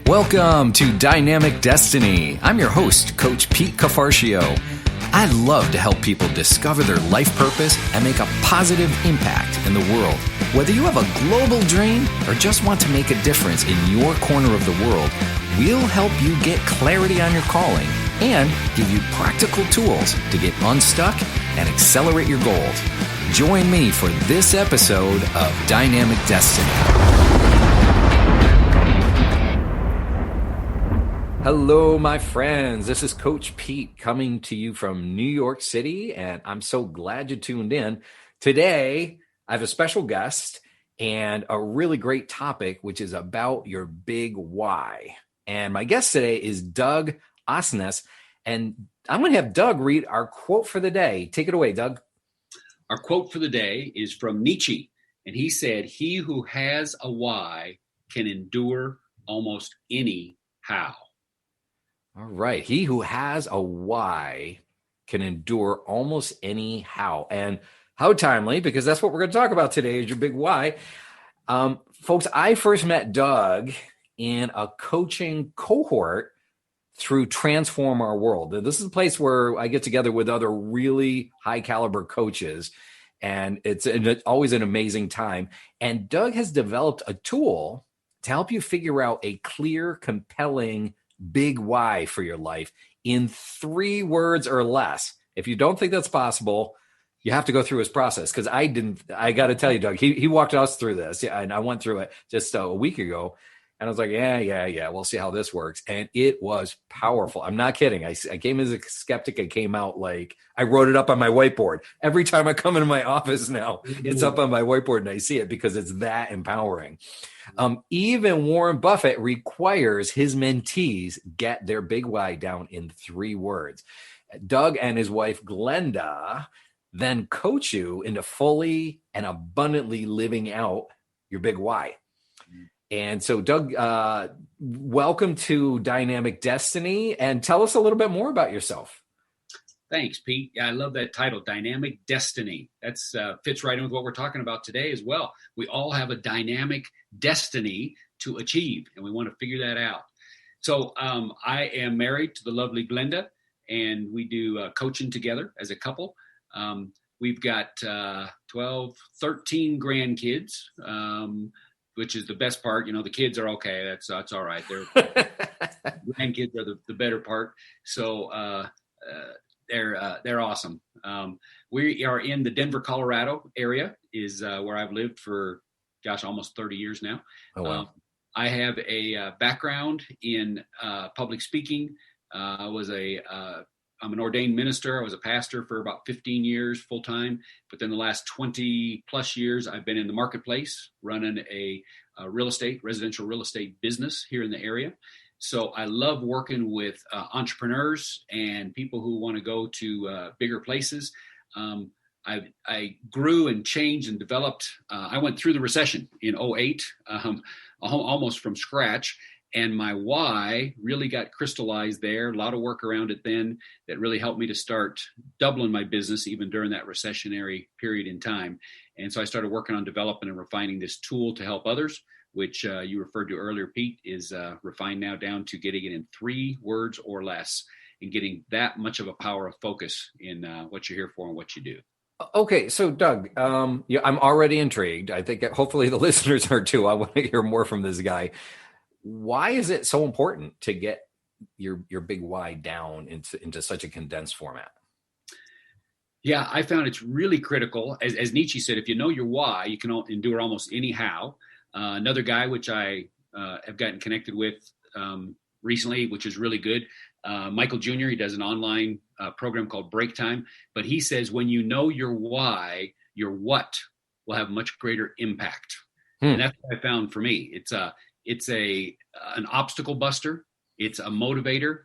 Welcome to Dynamic Destiny. I'm your host, Coach Pete Cafarcio. I love to help people discover their life purpose and make a positive impact in the world. Whether you have a global dream or just want to make a difference in your corner of the world, we'll help you get clarity on your calling and give you practical tools to get unstuck and accelerate your goals. Join me for this episode of Dynamic Destiny. Hello, my friends. This is Coach Pete coming to you from New York City, and I'm so glad you tuned in. Today, I have a special guest and a really great topic, which is about your big why. And my guest today is Doug Osness, and I'm going to have Doug read our quote for the day. Take it away, Doug. Our quote for the day is from Nietzsche, and he said, "He who has a why can endure almost any how." All right. He who has a why can endure almost any how. And how timely, because that's what we're going to talk about today is your big why. Folks, I first met Doug in a coaching cohort through Transform Our World. And this is a place where I get together with other really high caliber coaches, and it's always an amazing time. And Doug has developed a tool to help you figure out a clear, compelling big why for your life in 3 words or less. If you don't think that's possible, you have to go through his process, because I got to tell you, Doug, he walked us through this. Yeah, and I went through it just a week ago, and I was like, yeah, we'll see how this works. And it was powerful. I'm not kidding. I came as a skeptic. I came out like I wrote it up on my whiteboard. Every time I come into my office now, it's up on my whiteboard and I see it because it's that empowering. Even Warren Buffett requires his mentees get their big why down in 3 words. Doug and his wife, Glenda, then coach you into fully and abundantly living out your big why. And so, Doug, welcome to Dynamic Destiny, and tell us a little bit more about yourself. Thanks, Pete. Yeah, I love that title, Dynamic Destiny. That's fits right in with what we're talking about today as well. We all have a dynamic destiny to achieve, and we want to figure that out. So I am married to the lovely Glenda, and we do coaching together as a couple. We've got 13 grandkids, which is the best part. You know, the kids are okay. That's all right. Grandkids are the better part. So they're awesome. We are in the Denver, Colorado area is where I've lived for, almost 30 years now. Oh, wow. I have a background in public speaking. I'm an ordained minister. I was a pastor for about 15 years full time, but then the last 20 plus years, I've been in the marketplace running a residential real estate business here in the area. So I love working with entrepreneurs and people who want to go to bigger places. I grew and changed and developed. I went through the recession in 2008, almost from scratch. And my why really got crystallized there. A lot of work around it then that really helped me to start doubling my business even during that recessionary period in time. And so I started working on developing and refining this tool to help others, which you referred to earlier, Pete, is refined now down to getting it in 3 words or less and getting that much of a power of focus in what you're here for and what you do. Okay, so Doug, I'm already intrigued. I think hopefully the listeners are too. I want to hear more from this guy. Why is it so important to get your big why down into such a condensed format? Yeah, I found it's really critical. As Nietzsche said, if you know your why, you can endure almost any how. Another guy, which I have gotten connected with recently, which is really good, Michael Jr., he does an online program called Break Time. But he says when you know your why, your what will have much greater impact. And that's what I found for me. It's an obstacle buster. It's a motivator.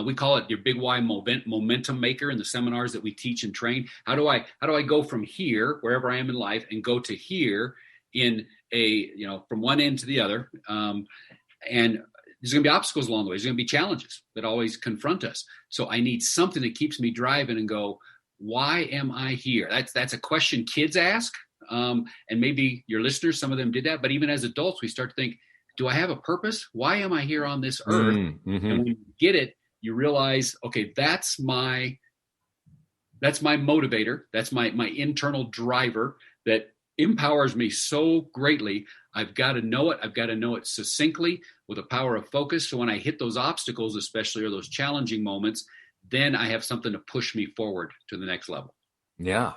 We call it your big why momentum maker in the seminars that we teach and train. How do I go from here, wherever I am in life, and go to here in from one end to the other? And there's going to be obstacles along the way. There's going to be challenges that always confront us. So I need something that keeps me driving and go, why am I here? That's a question kids ask. And maybe your listeners, some of them did that. But even as adults, we start to think, do I have a purpose? Why am I here on this earth? And Mm-hmm. when you get it, you realize, okay, that's my motivator. That's my internal driver that empowers me so greatly. I've got to know it. I've got to know it succinctly with a power of focus. So when I hit those obstacles, especially, or those challenging moments, then I have something to push me forward to the next level. Yeah.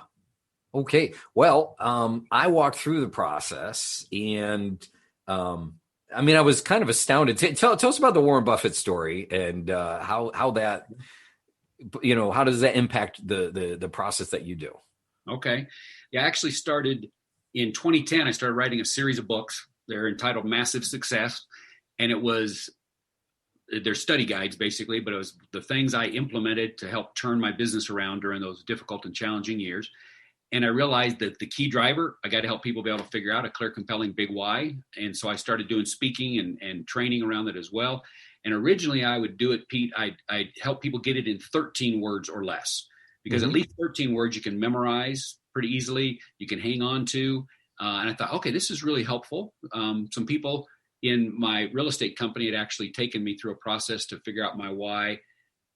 Okay. Well, I walked through the process, and I mean, I was kind of astounded. Tell us about the Warren Buffett story, and how that, how does that impact the process that you do? Okay. Yeah, I actually started in 2010. I started writing a series of books. They're entitled Massive Success. And they're study guides basically, but it was the things I implemented to help turn my business around during those difficult and challenging years. And I realized that the key driver, I got to help people be able to figure out a clear, compelling big why. And so I started doing speaking and training around it as well. And originally I would do it, Pete, I'd help people get it in 13 words or less, because at Mm-hmm. least 13 words you can memorize pretty easily, you can hang on to. And I thought, okay, this is really helpful. Some people in my real estate company had actually taken me through a process to figure out my why.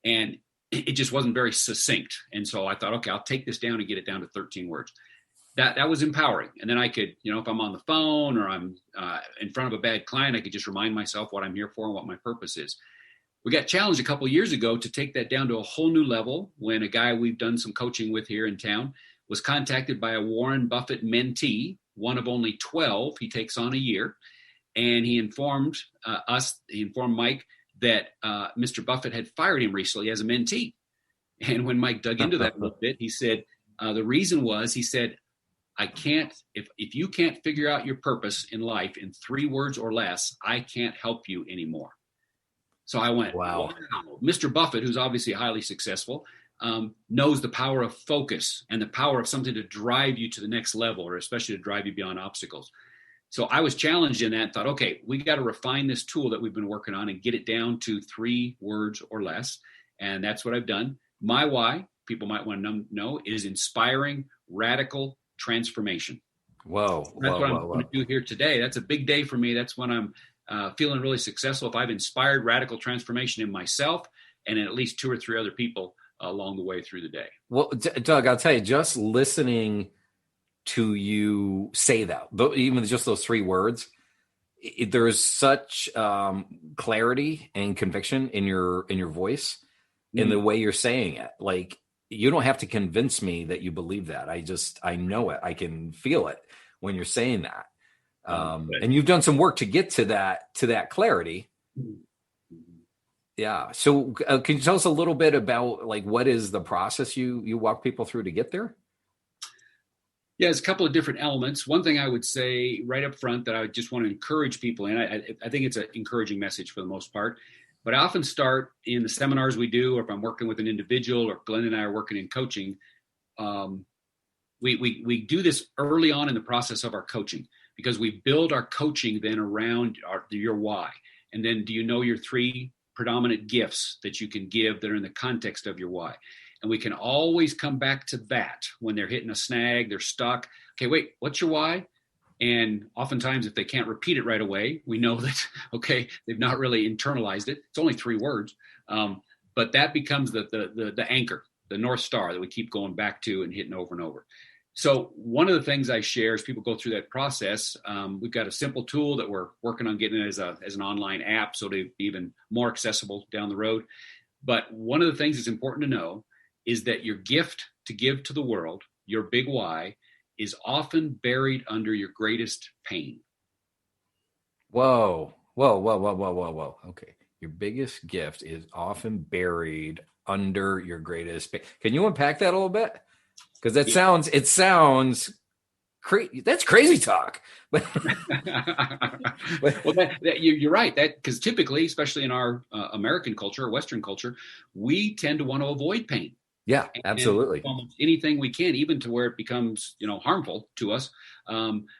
And it just wasn't very succinct. And so I thought, okay, I'll take this down and get it down to 13 words. That was empowering. And then I could, if I'm on the phone or I'm in front of a bad client, I could just remind myself what I'm here for and what my purpose is. We got challenged a couple of years ago to take that down to a whole new level when a guy we've done some coaching with here in town was contacted by a Warren Buffett mentee, one of only 12 he takes on a year. And he informed Mike that Mr. Buffett had fired him recently as a mentee. And when Mike dug into that a little bit, he said, the reason was, he said, I can't, if you can't figure out your purpose in life in 3 words or less, I can't help you anymore. So I went, wow, Wow. Mr. Buffett, who's obviously highly successful, knows the power of focus and the power of something to drive you to the next level, or especially to drive you beyond obstacles. So I was challenged in that and thought, okay, we got to refine this tool that we've been working on and get it down to 3 words or less. And that's what I've done. My why, people might want to know, is inspiring radical transformation. Whoa. That's Whoa. what I'm Whoa. going Whoa. to do here today. That's a big day for me. That's when I'm feeling really successful. If I've inspired radical transformation in myself and in at least 2 or 3 other people along the way through the day. Well, Doug, I'll tell you, just listening to you say that, even just those 3 words, there's such clarity and conviction in your voice, in the way you're saying it. Like, you don't have to convince me that you believe that. I know it. I can feel it when you're saying that. And you've done some work to get to that clarity. Yeah. So can you tell us a little bit about, like, what is the process you walk people through to get there? Yeah, there's a couple of different elements. One thing I would say right up front that I just want to encourage people, and I think it's an encouraging message for the most part, but I often start in the seminars we do, or if I'm working with an individual, or Glenn and I are working in coaching, we do this early on in the process of our coaching, because we build our coaching then around your why. And then, do you know your 3 predominant gifts that you can give that are in the context of your why? And we can always come back to that when they're hitting a snag, they're stuck. Okay, wait, what's your why? And oftentimes, if they can't repeat it right away, we know that, okay, they've not really internalized it. It's only 3 words. But that becomes the anchor, the North Star that we keep going back to and hitting over and over. So one of the things I share as people go through that process, we've got a simple tool that we're working on getting as an online app, so to be even more accessible down the road. But one of the things that's important to know is that your gift to give to the world, your big why, is often buried under your greatest pain. Whoa. Whoa, whoa, whoa, whoa, whoa, whoa. Okay. Your biggest gift is often buried under your greatest pain. Can you unpack that a little bit? Because it sounds crazy. That's crazy talk. Well, you're right. That, because typically, especially in our American culture or Western culture, we tend to want to avoid pain. Yeah, absolutely. And almost anything we can, even to where it becomes, harmful to us,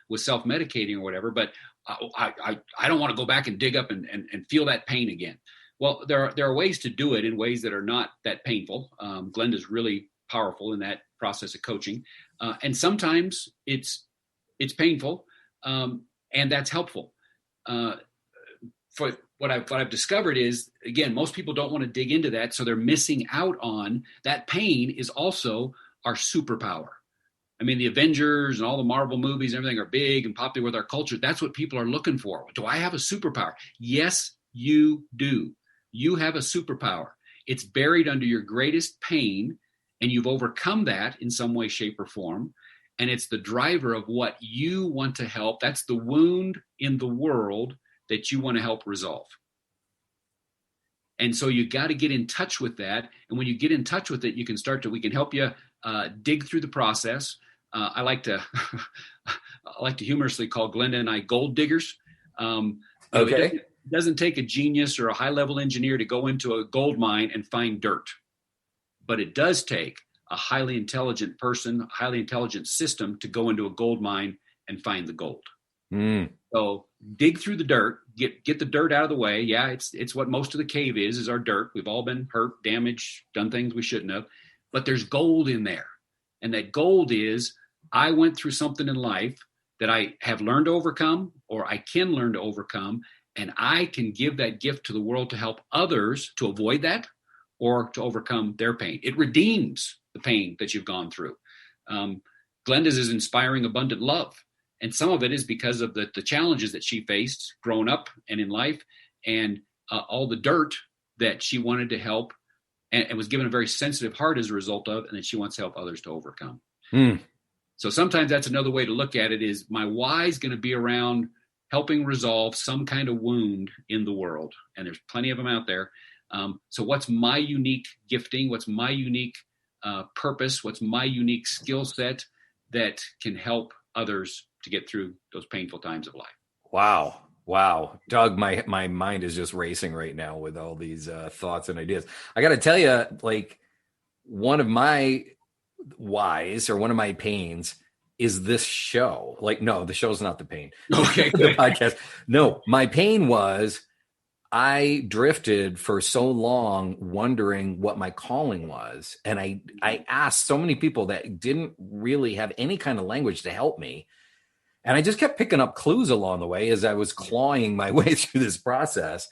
with self-medicating or whatever. But I don't want to go back and dig up and feel that pain again. Well, there are ways to do it in ways that are not that painful. Glenda's really powerful in that process of coaching, and sometimes it's painful, and that's helpful. for what I've discovered is, again, most people don't want to dig into that, so they're missing out on that. Pain is also our superpower. I mean, the Avengers and all the Marvel movies and everything are big and popular with our culture. That's what people are looking for. Do I have a superpower? Yes, you do. You have a superpower. It's buried under your greatest pain, and you've overcome that in some way, shape, or form. And it's the driver of what you want to help. That's the wound in the world that you want to help resolve. And so you got to get in touch with that. And when you get in touch with it, we can help you dig through the process. I like to humorously call Glenda and I gold diggers. Okay. It doesn't take a genius or a high level engineer to go into a gold mine and find dirt, but it does take a highly intelligent person, a highly intelligent system to go into a gold mine and find the gold. So dig through the dirt, get the dirt out of the way. Yeah, it's what most of the cave is our dirt. We've all been hurt, damaged, done things we shouldn't have, but there's gold in there. And that gold is, I went through something in life that I have learned to overcome, or I can learn to overcome, and I can give that gift to the world to help others to avoid that or to overcome their pain. It redeems the pain that you've gone through. Glenda's is inspiring abundant love. And some of it is because of the challenges that she faced growing up and in life, and all the dirt that she wanted to help and was given a very sensitive heart as a result of, and that she wants to help others to overcome. So sometimes that's another way to look at it, is my why is going to be around helping resolve some kind of wound in the world. And there's plenty of them out there. So what's my unique gifting? What's my unique purpose? What's my unique skill set that can help others to get through those painful times of life? Wow. Doug, my mind is just racing right now with all these thoughts and ideas. I got to tell you, like, one of my whys or one of my pains is this show. Like, no, the show's not the pain. Okay. The podcast. No, my pain was I drifted for so long wondering what my calling was. And I asked so many people that didn't really have any kind of language to help me. And I just kept picking up clues along the way as I was clawing my way through this process.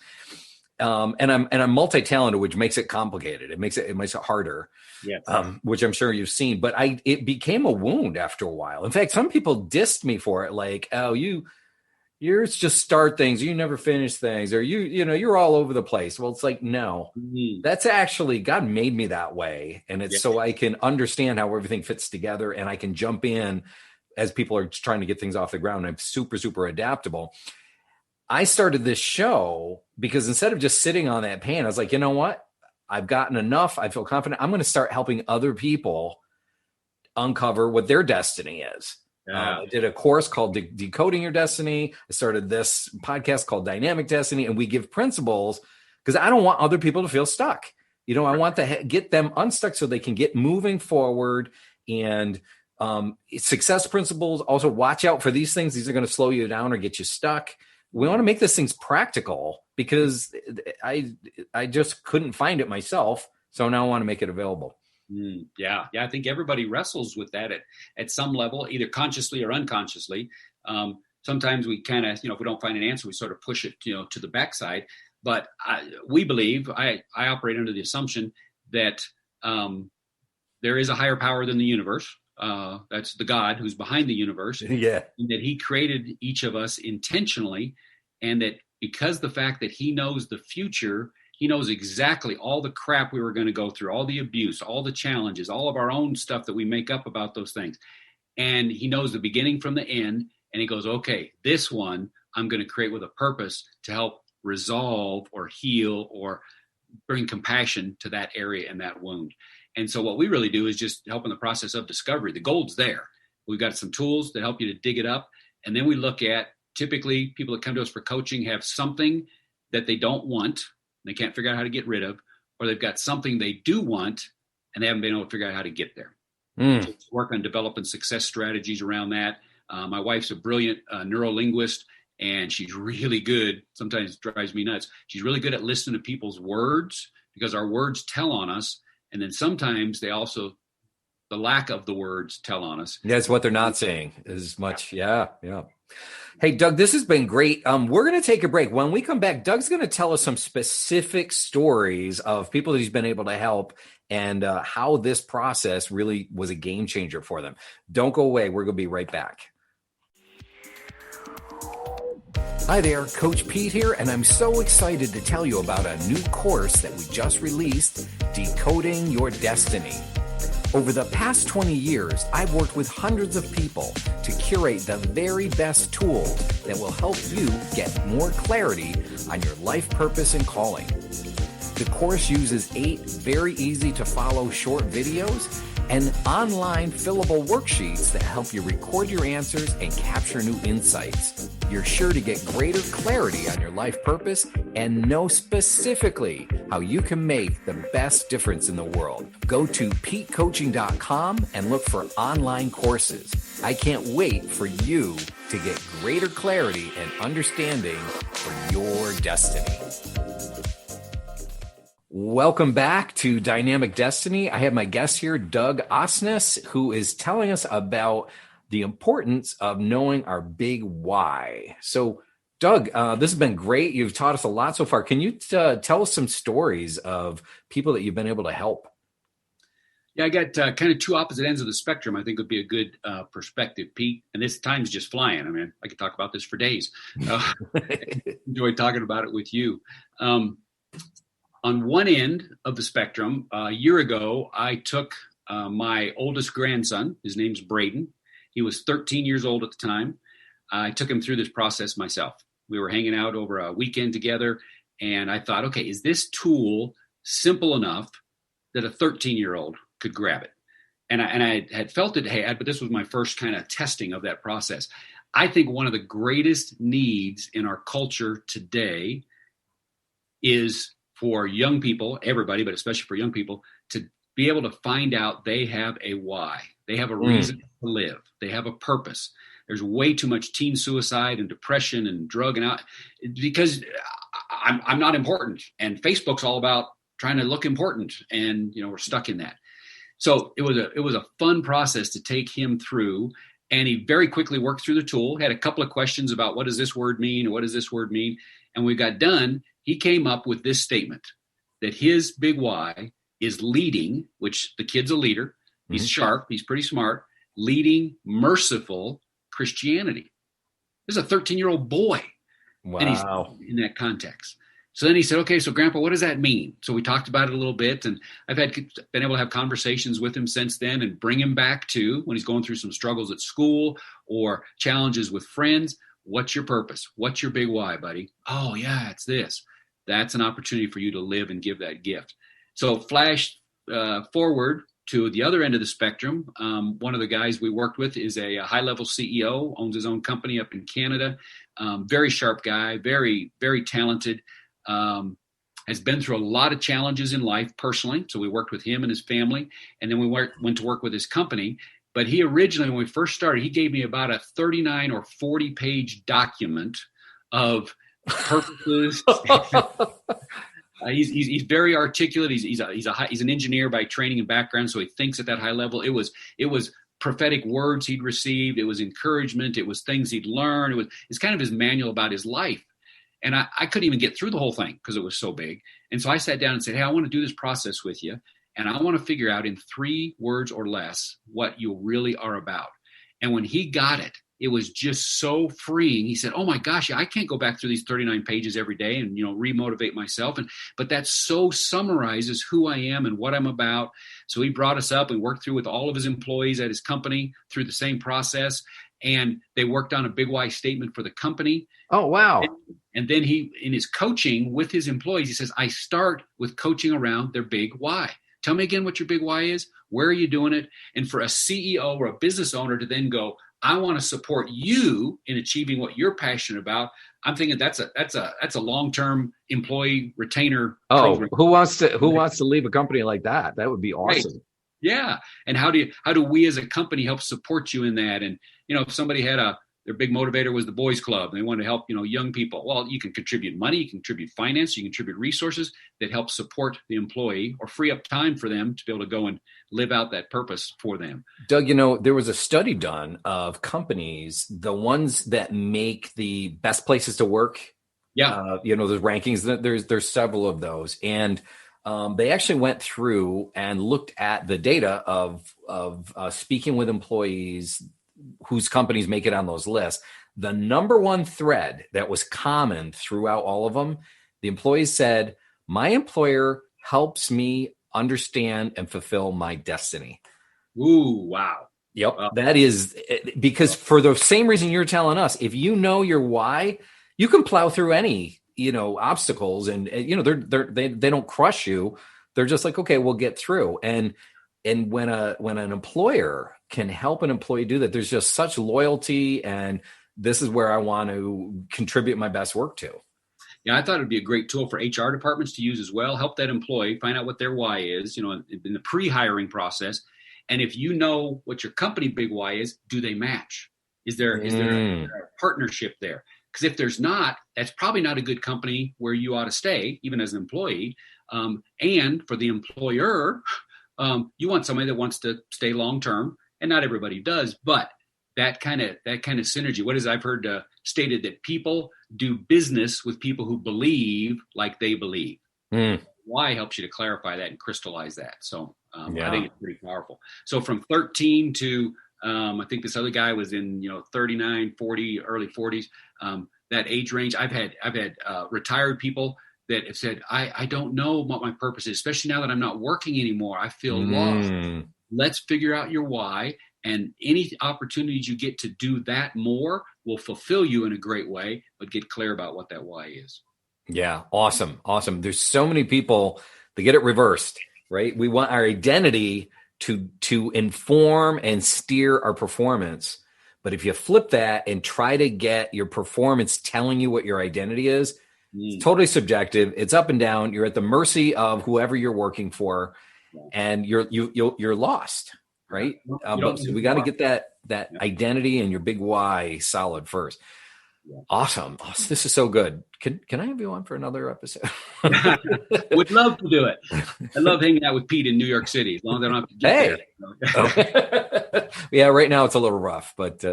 And I'm multi-talented, which makes it complicated. It makes it harder, yes. Which I'm sure you've seen. But it became a wound after a while. In fact, some people dissed me for it, like, "Oh, you're just start things, you never finish things, or you're all over the place." Well, it's like, no, that's actually God made me that way, and it's so I can understand how everything fits together, and I can jump in as people are trying to get things off the ground. I'm super, super adaptable. I started this show because instead of just sitting on that pain, I was like, you know what? I've gotten enough. I feel confident. I'm going to start helping other people uncover what their destiny is. I did a course called Decoding Your Destiny. I started this podcast called Dynamic Destiny, and we give principles because I don't want other people to feel stuck. I want to get them unstuck so they can get moving forward. And success principles, also watch out for these things. These are going to slow you down or get you stuck. We want to make these things practical because I just couldn't find it myself. So now I want to make it available. Yeah. I think everybody wrestles with that at some level, either consciously or unconsciously. Sometimes we kind of, if we don't find an answer, we sort of push it, to the backside. But we believe, I operate under the assumption that there is a higher power than the universe. That's the God who's behind the universe. Yeah. And that he created each of us intentionally, and that because the fact that he knows the future, he knows exactly all the crap we were going to go through, all the abuse, all the challenges, all of our own stuff that we make up about those things. And he knows the beginning from the end. And he goes, okay, this one I'm going to create with a purpose to help resolve or heal or bring compassion to that area and that wound. And so what we really do is just help in the process of discovery. The gold's there. We've got some tools that help you to dig it up. And then we look at, typically people that come to us for coaching have something that they don't want, they can't figure out how to get rid of, or they've got something they do want and they haven't been able to figure out how to get there. So work on developing success strategies around that. My wife's a brilliant neurolinguist, and she's really good. Sometimes it drives me nuts. She's really good at listening to people's words because our words tell on us. And then sometimes those the lack of the words tell on us. That's what they're not saying as much. Yeah. Hey, Doug, this has been great. We're going to take a break. When we come back, Doug's going to tell us some specific stories of people that he's been able to help and how this process really was a game changer for them. Don't go away. We're going to be right back. Hi there, Coach Pete here, and I'm so excited to tell you about a new course that we just released, Decoding Your Destiny. Over the past 20 years, I've worked with hundreds of people to curate the very best tools that will help you get more clarity on your life purpose and calling. The course uses 8 very easy to follow short videos and online fillable worksheets that help you record your answers and capture new insights. You're sure to get greater clarity on your life purpose and know specifically how you can make the best difference in the world. Go to petecoaching.com and look for online courses. I can't wait for you to get greater clarity and understanding for your destiny. Welcome back to Dynamic Destiny. I have my guest here, Doug Osness, who is telling us about the importance of knowing our big why. So, Doug, this has been great. You've taught us a lot so far. Can you tell us some stories of people that you've been able to help? Yeah, I got kind of 2 opposite ends of the spectrum, I think would be a good perspective, Pete. And this time's just flying. I mean, I could talk about this for days. Enjoy talking about it with you. On one end of the spectrum, a year ago, I took my oldest grandson. His name's Braden. He was 13 years old at the time. I took him through this process myself. We were hanging out over a weekend together, and I thought, okay, is this tool simple enough that a 13-year-old could grab it? And I had felt it had, but this was my first kind of testing of that process. I think one of the greatest needs in our culture today is for young people, everybody, but especially for young people, to be able to find out they have a why. They have a reason to live. They have a purpose. There's way too much teen suicide and depression and drug and out because I'm not important. And Facebook's all about trying to look important. And, we're stuck in that. So it was a fun process to take him through. And he very quickly worked through the tool, had a couple of questions about what does this word mean? Or what does this word mean? And we got done. He came up with this statement that his big why is leading, which the kid's a leader. He's sharp. He's pretty smart. Leading merciful Christianity. This is a 13-year-old boy. Wow. And he's in that context. So then he said, okay, so Grandpa, what does that mean? So we talked about it a little bit, and I've been able to have conversations with him since then and bring him back to when he's going through some struggles at school or challenges with friends. What's your purpose? What's your big why, buddy? Oh, yeah, it's this. That's an opportunity for you to live and give that gift. So flash forward to the other end of the spectrum. One of the guys we worked with is a high-level CEO, owns his own company up in Canada. Very sharp guy, very, very talented. Has been through a lot of challenges in life personally. So we worked with him and his family. And then we went to work with his company. But he originally, when we first started, he gave me about a 39 or 40-page document of purposes. He's very articulate. He's an engineer by training and background, so he thinks at that high level. It was prophetic words he'd received. It was encouragement. It was things he'd learned. It's kind of his manual about his life. And I couldn't even get through the whole thing because it was so big. And so I sat down and said, hey, I want to do this process with you. And I want to figure out in 3 words or less what you really are about. And when he got it, it was just so freeing. He said, oh my gosh, I can't go back through these 39 pages every day and, remotivate myself. But that so summarizes who I am and what I'm about. So he brought us up and worked through with all of his employees at his company through the same process. And they worked on a big why statement for the company. Oh, wow. And then he, in his coaching with his employees, he says, I start with coaching around their big why. Tell me again what your big why is. Where are you doing it? And for a CEO or a business owner to then go, I want to support you in achieving what you're passionate about. I'm thinking that's a long-term employee retainer program. Who wants to leave a company like that? That would be awesome. Right. Yeah. And how do we as a company help support you in that? And if somebody had a their big motivator was the boys club. They wanted to help, young people. Well, you can contribute money, you can contribute finance, you can contribute resources that help support the employee or free up time for them to be able to go and live out that purpose for them. Doug, there was a study done of companies, the ones that make the best places to work. Yeah. There's rankings. There's several of those, and they actually went through and looked at the data of speaking with employees whose companies make it on those lists. The number one thread that was common throughout all of them, the employees said, "My employer helps me understand and fulfill my destiny." Ooh, wow. Yep. That is because for the same reason you're telling us, if you know your why, you can plow through any, obstacles, and they don't crush you. They're just like, okay, we'll get through. And when an employer can help an employee do that, there's just such loyalty, and this is where I want to contribute my best work to. Yeah, I thought it'd be a great tool for HR departments to use as well. Help that employee find out what their why is, in the pre-hiring process. And if you know what your company big why is, do they match? Is there a partnership there? Because if there's not, that's probably not a good company where you ought to stay, even as an employee. And for the employer, you want somebody that wants to stay long term, and not everybody does. But that kind of synergy. What is I've heard stated that people do business with people who believe like they believe. Why helps you to clarify that and crystallize that. So I think it's pretty powerful. So from 13 to I think this other guy was in 39, 40, early 40s. That age range. I've had retired people that have said, I don't know what my purpose is, especially now that I'm not working anymore. I feel lost. Let's figure out your why. And any opportunities you get to do that more will fulfill you in a great way, but get clear about what that why is. Yeah. Awesome. There's so many people that get it reversed, right? We want our identity to inform and steer our performance. But if you flip that and try to get your performance telling you what your identity is, it's totally subjective. It's up and down. You're at the mercy of whoever you're working for, and you're lost, right? So we got to get that identity and your big why solid first. Yeah. Awesome. This is so good. Can I have you on for another episode? Would love to do it. I love hanging out with Pete in New York City, as long as I don't have to get there. Yeah, right now it's a little rough, but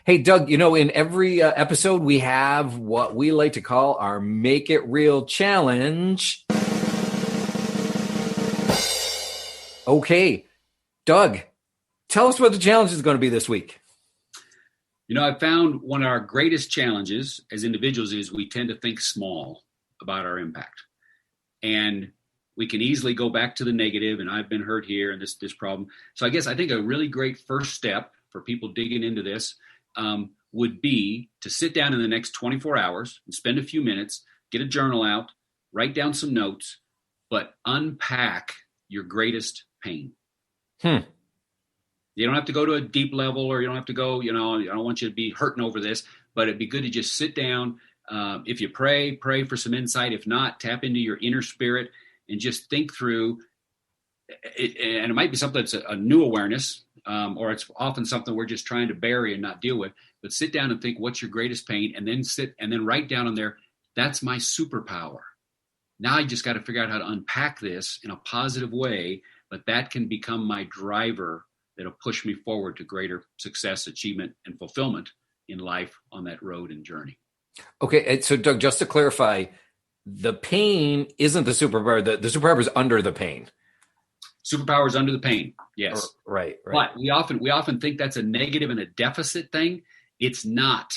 hey, Doug, in every episode we have what we like to call our Make It Real Challenge. Okay, Doug, tell us what the challenge is going to be this week. I found one of our greatest challenges as individuals is we tend to think small about our impact. And we can easily go back to the negative, and I've been hurt here and this problem. So I think a really great first step for people digging into this would be to sit down in the next 24 hours and spend a few minutes, get a journal out, write down some notes, but unpack your greatest pain. You don't have to go to a deep level, or you don't have to go, I don't want you to be hurting over this, but it'd be good to just sit down. If you pray for some insight. If not, tap into your inner spirit and just think through it. And it might be something that's a new awareness, or it's often something we're just trying to bury and not deal with. But sit down and think, what's your greatest pain? And then write down on there, that's my superpower. Now I just got to figure out how to unpack this in a positive way, but that can become my driver that'll push me forward to greater success, achievement, and fulfillment in life on that road and journey. Okay, so Doug, just to clarify, the pain isn't the superpower. The superpower is under the pain. Superpower is under the pain, yes. Right. But we often think that's a negative and a deficit thing. It's not.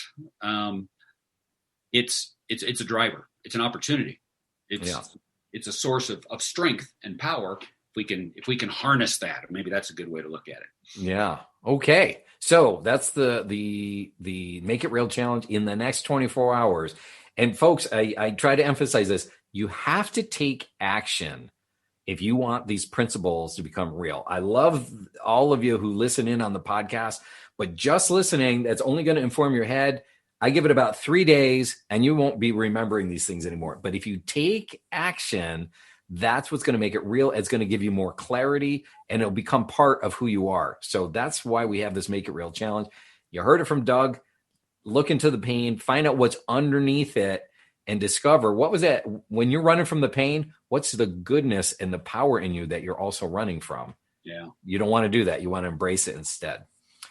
It's a driver. It's an opportunity. It's a source of strength and power. If we can harness that, maybe that's a good way to look at it. Yeah. Okay. So that's the Make It Real challenge in the next 24 hours. And folks, I try to emphasize this. You have to take action if you want these principles to become real. I love all of you who listen in on the podcast, but just listening, that's only going to inform your head. I give it about 3 days and you won't be remembering these things anymore. But if you take action, that's what's going to make it real. It's going to give you more clarity, and it'll become part of who you are. So that's why we have this Make It Real challenge. You heard it from Doug. look into the pain, find out what's underneath it, and discover what was that when you're running from the pain, what's the goodness and the power in you that you're also running from. Yeah. You don't want to do that. You want to embrace it instead.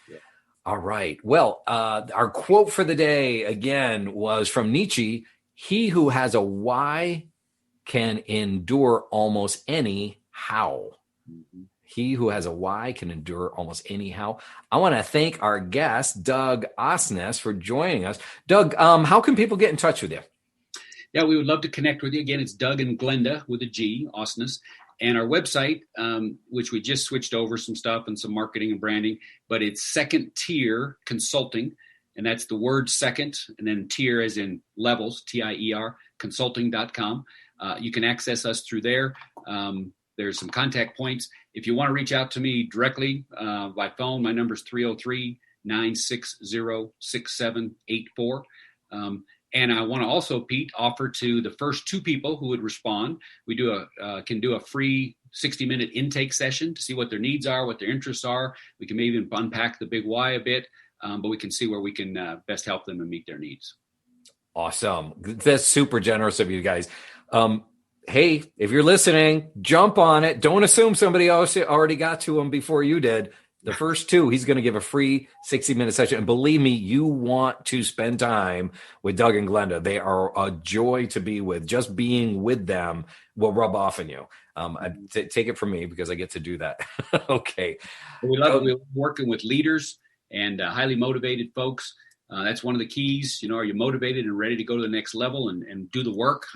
Yeah. All right. Well, our quote for the day, again, was from Nietzsche. He who has a why can endure almost any how. Mm-hmm. He who has a why can endure almost any how. I want to thank our guest, Doug Osness, for joining us. Doug, how can people get in touch with you? Yeah, we would love to connect with you. Again, it's Doug and Glenda with a G, Osness. And our website, which we just switched over some stuff and some marketing and branding, but it's Second Tier Consulting. And that's the word second, and then tier as in levels, TIER, consulting.com. You can access us through there. There's some contact points. If you want to reach out to me directly by phone, my number is 303-960-6784. And I want to also, Pete, offer to the first 2 people who would respond, we can do a free 60-minute intake session to see what their needs are, what their interests are. We can maybe even unpack the big why a bit, but we can see where we can best help them and meet their needs. Awesome. That's super generous of you guys. Hey, if you're listening, jump on it. Don't assume somebody else already got to them before you did. The first 2, he's going to give a free 60-minute session. And believe me, you want to spend time with Doug and Glenda. They are a joy to be with. Just being with them will rub off on you. Take it from me because I get to do that. Okay. We love working with leaders and highly motivated folks. That's one of the keys. Are you motivated and ready to go to the next level and do the work?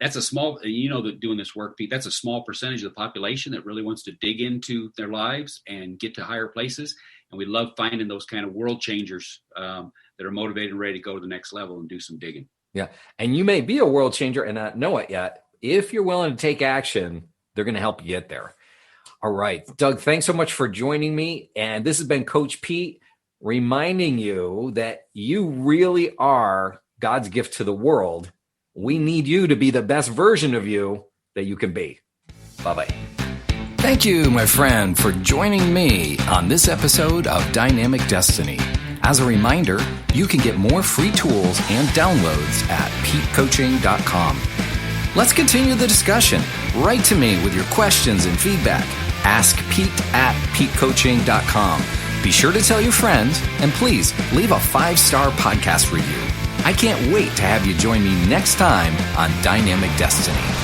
That's a small, that doing this work, Pete, that's a small percentage of the population that really wants to dig into their lives and get to higher places. And we love finding those kind of world changers that are motivated and ready to go to the next level and do some digging. Yeah. And you may be a world changer and not know it yet. If you're willing to take action, they're going to help you get there. All right. Doug, thanks so much for joining me. And this has been Coach Pete reminding you that you really are God's gift to the world. We need you to be the best version of you that you can be. Bye-bye. Thank you, my friend, for joining me on this episode of Dynamic Destiny. As a reminder, you can get more free tools and downloads at petecoaching.com. Let's continue the discussion. Write to me with your questions and feedback. Ask Pete at petecoaching.com. Be sure to tell your friends, and please leave a 5-star podcast review. I can't wait to have you join me next time on Dynamic Destiny.